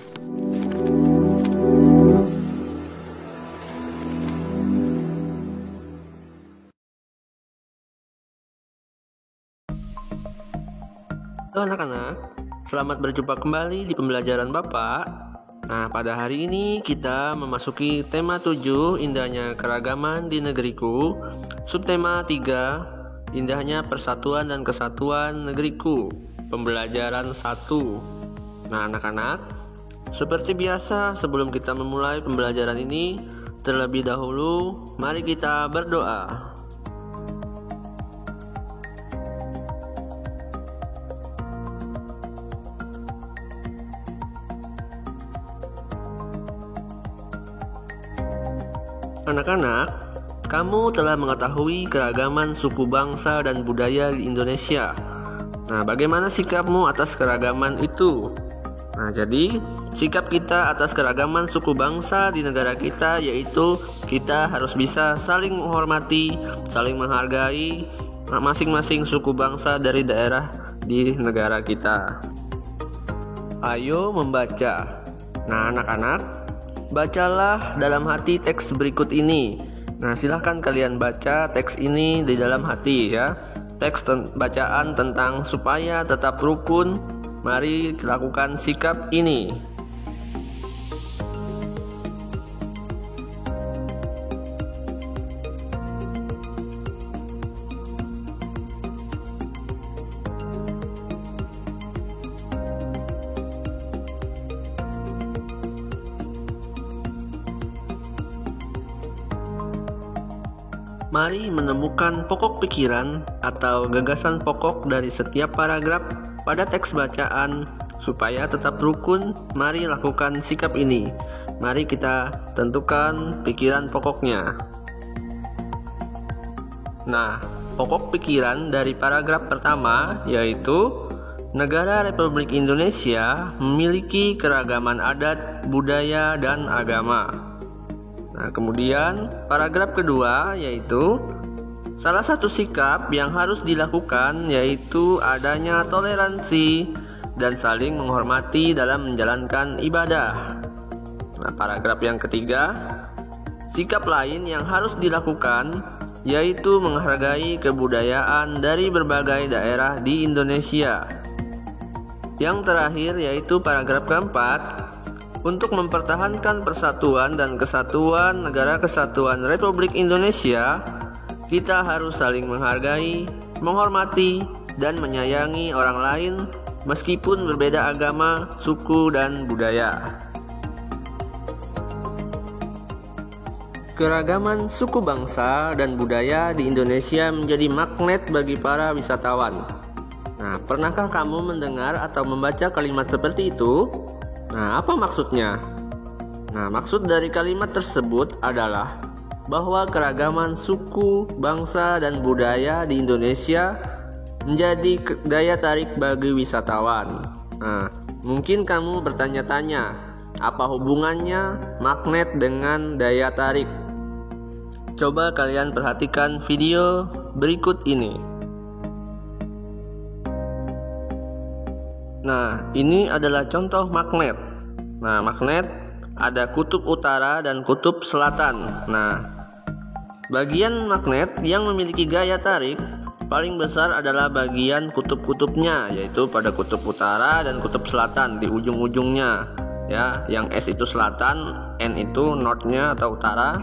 Halo anak-anak, selamat berjumpa kembali di pembelajaran Bapak. Nah, pada hari ini kita memasuki tema 7, indahnya keragaman di negeriku. Subtema 3, indahnya persatuan dan kesatuan negeriku. Pembelajaran 1. Nah, anak-anak, seperti biasa sebelum kita memulai pembelajaran ini, terlebih dahulu mari kita berdoa. Anak-anak, kamu telah mengetahui keragaman suku bangsa dan budaya di Indonesia. Nah, bagaimana sikapmu atas keragaman itu? Nah, jadi sikap kita atas keragaman suku bangsa di negara kita yaitu kita harus bisa saling menghormati, saling menghargai masing-masing suku bangsa dari daerah di negara kita. Ayo membaca. Nah, anak-anak, bacalah dalam hati teks berikut ini. Nah, silahkan kalian baca teks ini di dalam hati ya. Teks bacaan tentang supaya tetap rukun. Mari lakukan sikap ini. Mari menemukan pokok pikiran atau gagasan pokok dari setiap paragraf pada teks bacaan supaya tetap rukun. Mari lakukan sikap ini. Mari kita tentukan pikiran pokoknya. Nah, pokok pikiran dari paragraf pertama yaitu Negara Republik Indonesia memiliki keragaman adat, budaya, dan agama. Nah, kemudian paragraf kedua yaitu salah satu sikap yang harus dilakukan yaitu adanya toleransi dan saling menghormati dalam menjalankan ibadah. Nah, paragraf yang ketiga, sikap lain yang harus dilakukan yaitu menghargai kebudayaan dari berbagai daerah di Indonesia. Yang terakhir yaitu paragraf keempat, untuk mempertahankan persatuan dan kesatuan Negara Kesatuan Republik Indonesia, kita harus saling menghargai, menghormati, dan menyayangi orang lain meskipun berbeda agama, suku, dan budaya. Keragaman suku bangsa dan budaya di Indonesia menjadi magnet bagi para wisatawan. Nah, pernahkah kamu mendengar atau membaca kalimat seperti itu? Nah, apa maksudnya? Nah, maksud dari kalimat tersebut adalah bahwa keragaman suku, bangsa, dan budaya di Indonesia menjadi daya tarik bagi wisatawan. Nah, mungkin kamu bertanya-tanya, apa hubungannya magnet dengan daya tarik? Coba kalian perhatikan video berikut ini. Nah, ini adalah contoh magnet. Nah, magnet ada kutub utara dan kutub selatan. Nah, bagian magnet yang memiliki gaya tarik paling besar adalah bagian kutub-kutubnya, yaitu pada kutub utara dan kutub selatan di ujung-ujungnya. Ya, yang S itu selatan, N itu northnya atau utara.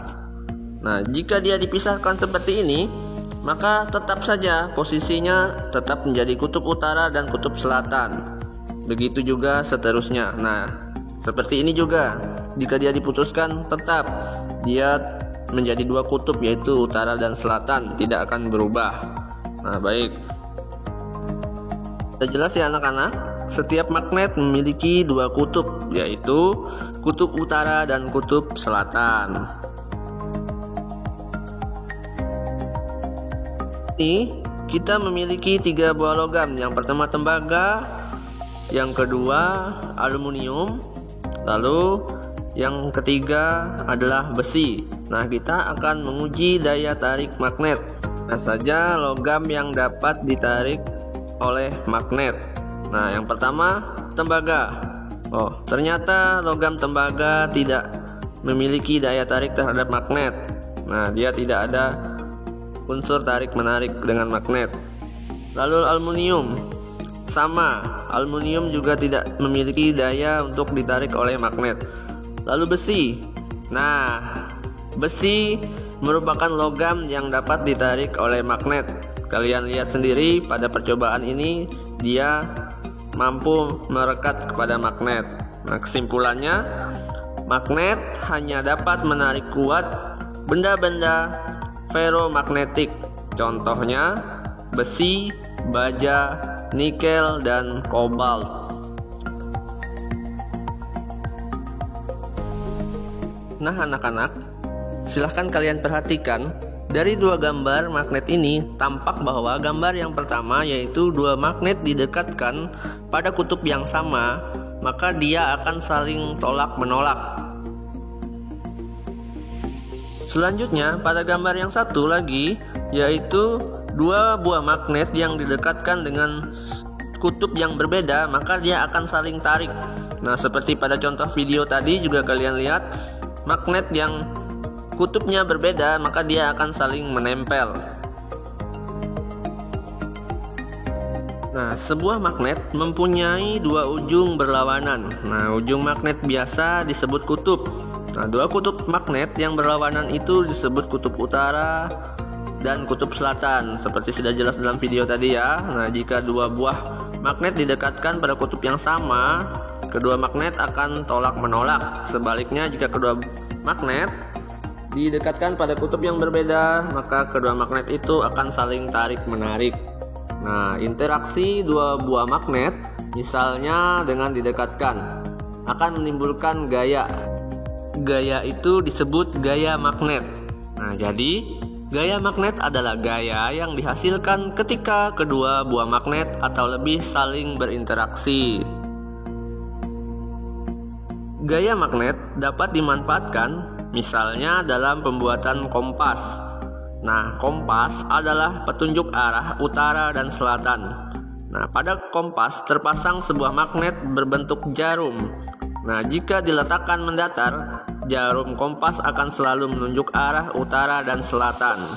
Nah, jika dia dipisahkan seperti ini, maka tetap saja posisinya tetap menjadi kutub utara dan kutub selatan. Begitu juga seterusnya. Nah, seperti ini juga, jika dia diputuskan tetap dia menjadi dua kutub yaitu utara dan selatan, tidak akan berubah. Nah, baik. Sudah jelas ya anak-anak? Setiap magnet memiliki dua kutub yaitu kutub utara dan kutub selatan. Ini kita memiliki 3 buah logam. Yang pertama tembaga, yang kedua aluminium, lalu yang ketiga adalah besi. Nah, kita akan menguji daya tarik magnet. Nah, saja logam yang dapat ditarik oleh magnet. Nah, yang pertama tembaga. Oh, ternyata logam tembaga tidak memiliki daya tarik terhadap magnet. Nah, dia tidak ada unsur tarik-menarik dengan magnet. Lalu aluminium, sama, aluminium juga tidak memiliki daya untuk ditarik oleh magnet. Lalu besi, nah, besi merupakan logam yang dapat ditarik oleh magnet. Kalian lihat sendiri pada percobaan ini, dia mampu merekat kepada magnet. Nah, kesimpulannya, magnet hanya dapat menarik kuat benda-benda ferromagnetik. Contohnya besi, baja, nikel, dan kobalt. Nah anak-anak, silahkan kalian perhatikan, dari dua gambar magnet ini tampak bahwa gambar yang pertama yaitu dua magnet didekatkan pada kutub yang sama, maka dia akan saling tolak-menolak. Selanjutnya pada gambar yang satu lagi yaitu dua buah magnet yang didekatkan dengan kutub yang berbeda, maka dia akan saling tarik. Nah, seperti pada contoh video tadi juga kalian lihat, magnet yang kutubnya berbeda maka dia akan saling menempel. Nah, sebuah magnet mempunyai dua ujung berlawanan. Nah, ujung magnet biasa disebut kutub. Nah, dua kutub magnet yang berlawanan itu disebut kutub utara dan kutub selatan, seperti sudah jelas dalam video tadi ya. Nah, jika dua buah magnet didekatkan pada kutub yang sama, kedua magnet akan tolak-menolak. Sebaliknya, jika kedua magnet didekatkan pada kutub yang berbeda, maka kedua magnet itu akan saling tarik-menarik. Nah, interaksi dua buah magnet, misalnya dengan didekatkan, akan menimbulkan gaya. Gaya itu disebut gaya magnet. Nah, jadi gaya magnet adalah gaya yang dihasilkan ketika kedua buah magnet atau lebih saling berinteraksi. Gaya magnet dapat dimanfaatkan misalnya dalam pembuatan kompas. Nah, kompas adalah petunjuk arah utara dan selatan. Nah, pada kompas terpasang sebuah magnet berbentuk jarum. Nah, jika diletakkan mendatar, jarum kompas akan selalu menunjuk arah utara dan selatan.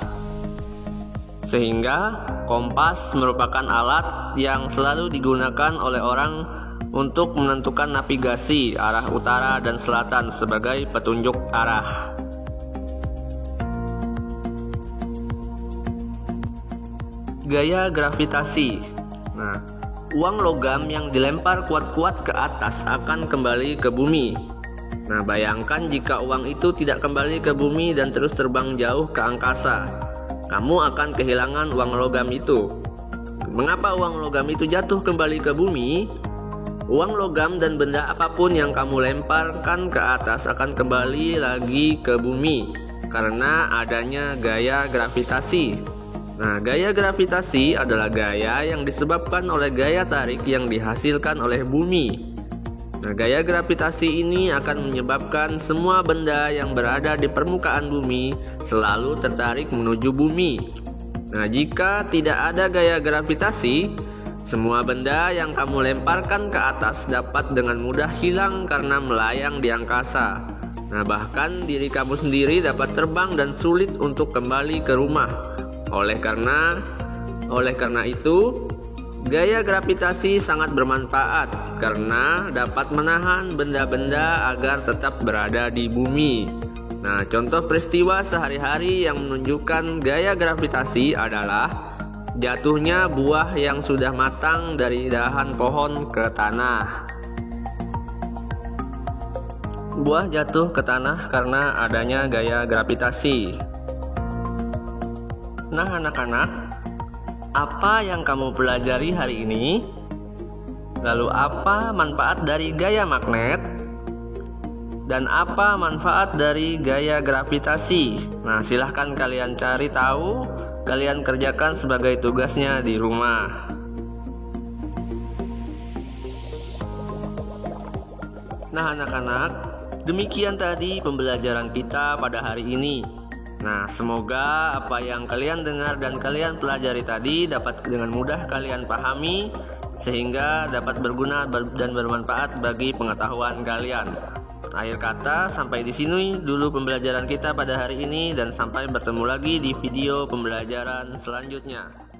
Sehingga kompas merupakan alat yang selalu digunakan oleh orang untuk menentukan navigasi arah utara dan selatan sebagai petunjuk arah. Gaya gravitasi. Nah, uang logam yang dilempar kuat-kuat ke atas akan kembali ke bumi. Nah, bayangkan jika uang itu tidak kembali ke bumi dan terus terbang jauh ke angkasa. Kamu akan kehilangan uang logam itu. Mengapa uang logam itu jatuh kembali ke bumi? Uang logam dan benda apapun yang kamu lemparkan ke atas akan kembali lagi ke bumi karena adanya gaya gravitasi. Nah, gaya gravitasi adalah gaya yang disebabkan oleh gaya tarik yang dihasilkan oleh bumi. Nah, gaya gravitasi ini akan menyebabkan semua benda yang berada di permukaan bumi selalu tertarik menuju bumi. Nah, jika tidak ada gaya gravitasi, semua benda yang kamu lemparkan ke atas dapat dengan mudah hilang karena melayang di angkasa. Nah, bahkan diri kamu sendiri dapat terbang dan sulit untuk kembali ke rumah. Oleh karena itu, gaya gravitasi sangat bermanfaat karena dapat menahan benda-benda agar tetap berada di bumi. Nah, contoh peristiwa sehari-hari yang menunjukkan gaya gravitasi adalah jatuhnya buah yang sudah matang dari dahan pohon ke tanah. Buah jatuh ke tanah karena adanya gaya gravitasi. Nah, anak-anak, apa yang kamu pelajari hari ini? Lalu apa manfaat dari gaya magnet? Dan apa manfaat dari gaya gravitasi? Nah, silahkan kalian cari tahu, kalian kerjakan sebagai tugasnya di rumah. Nah, anak-anak, demikian tadi pembelajaran kita pada hari ini. Nah, semoga apa yang kalian dengar dan kalian pelajari tadi dapat dengan mudah kalian pahami sehingga dapat berguna dan bermanfaat bagi pengetahuan kalian. Akhir kata, sampai di sini dulu pembelajaran kita pada hari ini dan sampai bertemu lagi di video pembelajaran selanjutnya.